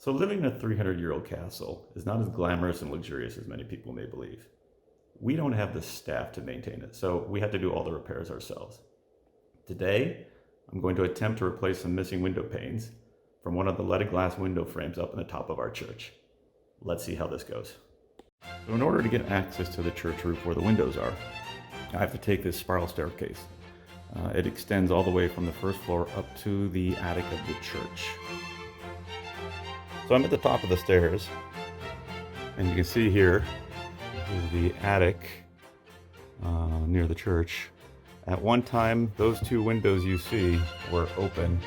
So living in a 300-year-old castle is not as glamorous and luxurious as many people may believe. We don't have the staff to maintain it, so we had to do all the repairs ourselves. Today, I'm going to attempt to replace some missing window panes from one of the leaded glass window frames up in the top of our church. Let's see how this goes. So in order to get access to the church roof where the windows are, I have to take this spiral staircase. It extends all the way from the first floor up to the attic of the church. So I'm at the top of the stairs, and you can see here is the attic near the church. At one time, those two windows you see were open,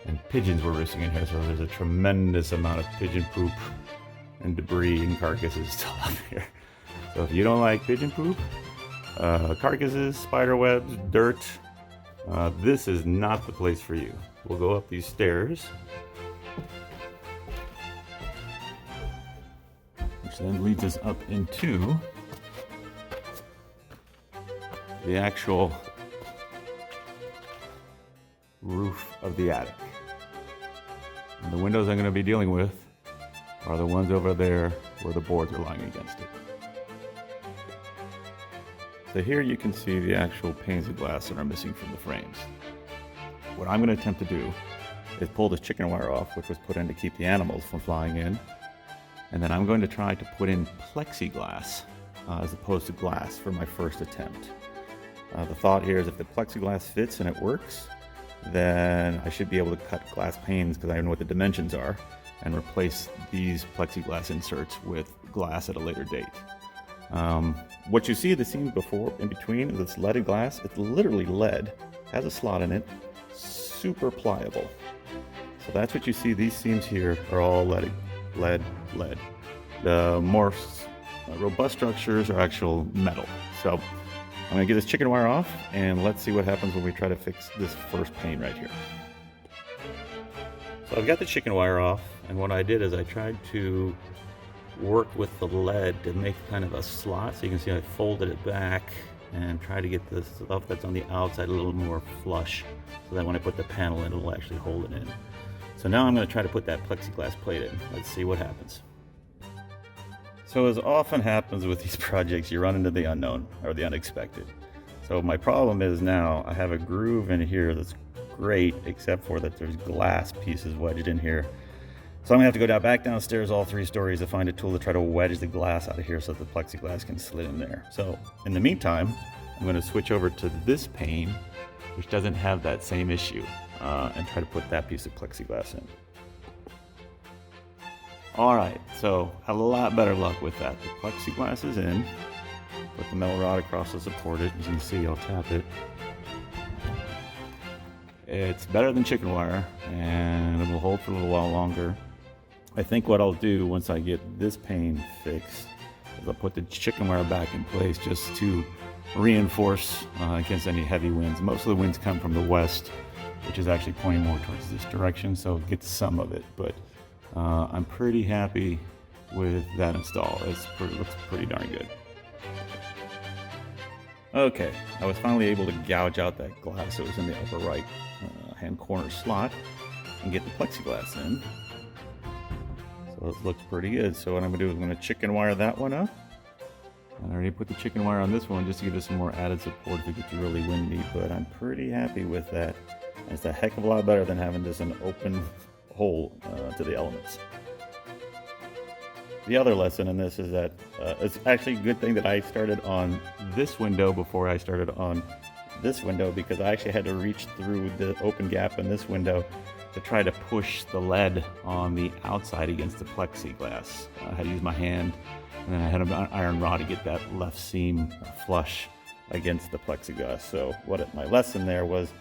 and pigeons were roosting in here, so there's a tremendous amount of pigeon poop and debris and carcasses still up here. So if you don't like pigeon poop, carcasses, spider webs, dirt, this is not the place for you. We'll go up these stairs, which then leads us up into the actual roof of the attic. And the windows I'm going to be dealing with are the ones over there where the boards are lying against it. So here you can see the actual panes of glass that are missing from the frames. What I'm going to attempt to do is pull this chicken wire off, which was put in to keep the animals from flying in. And then I'm going to try to put in plexiglass as opposed to glass for my first attempt. The thought here is if the plexiglass fits and it works, then I should be able to cut glass panes, because I know what the dimensions are, and replace these plexiglass inserts with glass at a later date. What you see the seams before, in between, is this leaded glass. It's literally lead, has a slot in it, super pliable. So that's what you see. These seams here are all lead. The more robust structures are actual metal. So I'm gonna get this chicken wire off, and let's see what happens when we try to fix this first pane right here. So I've got the chicken wire off, and what I did is I tried to work with the lead to make kind of a slot. So you can see I folded it back and try to get the stuff that's on the outside a little more flush, so that when I put the panel in, it'll actually hold it in. So now I'm going to try to put that plexiglass plate in. Let's see what happens. So as often happens with these projects, you run into the unknown or the unexpected. So my problem is now I have a groove in here that's great, except for that there's glass pieces wedged in here. So I'm gonna have to go back downstairs all 3 stories to find a tool to try to wedge the glass out of here so that the plexiglass can slid in there. So in the meantime, I'm gonna switch over to this pane, which doesn't have that same issue, and try to put that piece of plexiglass in. All right, so a lot better luck with that. The plexiglass is in. Put the metal rod across to support it. As you can see, I'll tap it. It's better than chicken wire, and it will hold for a little while longer. I think what I'll do once I get this pane fixed is I'll put the chicken wire back in place just to reinforce against any heavy winds. Most of the winds come from the west, which is actually pointing more towards this direction, so it gets some of it. But I'm pretty happy with that install. It looks pretty darn good. Okay, I was finally able to gouge out that glass that was in the upper right hand corner slot and get the plexiglass in. So it looks pretty good. So what I'm gonna do is I'm gonna chicken wire that one up. And I already put the chicken wire on this one just to give it some more added support if it gets really windy, but I'm pretty happy with that. And it's a heck of a lot better than having just an open hole to the elements. The other lesson in this is that it's actually a good thing that I started on this window before I started on this window, because I actually had to reach through the open gap in this window to try to push the lead on the outside against the plexiglass. I had to use my hand, and then I had an iron rod to get that left seam flush against the plexiglass. So my lesson there was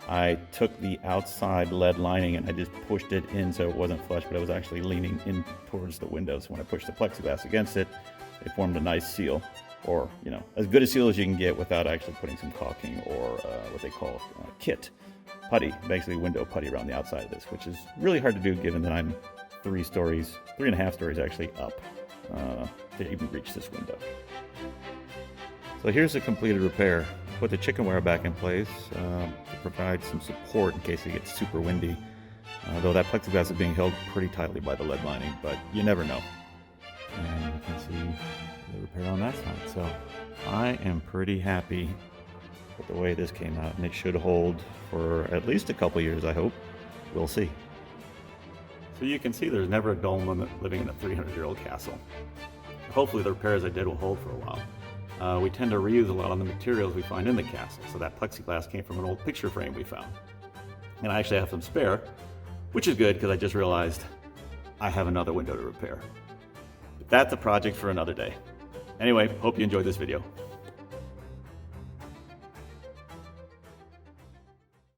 I took the outside lead lining and I just pushed it in so it wasn't flush, but it was actually leaning in towards the window. So when I pushed the plexiglass against it, it formed a nice seal, or as good a seal as you can get without actually putting some caulking or what they call kit putty, basically window putty around the outside of this, which is really hard to do given that I'm 3.5 stories actually up to even reach this window. So here's the completed repair. Put the chicken wire back in place to provide some support in case it gets super windy. Though that plexiglass is being held pretty tightly by the lead lining, but you never know. And you can see the repair on that side. So I am pretty happy with the way this came out, and it should hold for at least a couple years, I hope. We'll see. So you can see there's never a dull moment living in a 300-year-old castle. Hopefully the repairs I did will hold for a while. We tend to reuse a lot of the materials we find in the castle, so that plexiglass came from an old picture frame we found. And I actually have some spare, which is good because I just realized I have another window to repair. But that's a project for another day. Anyway, hope you enjoyed this video.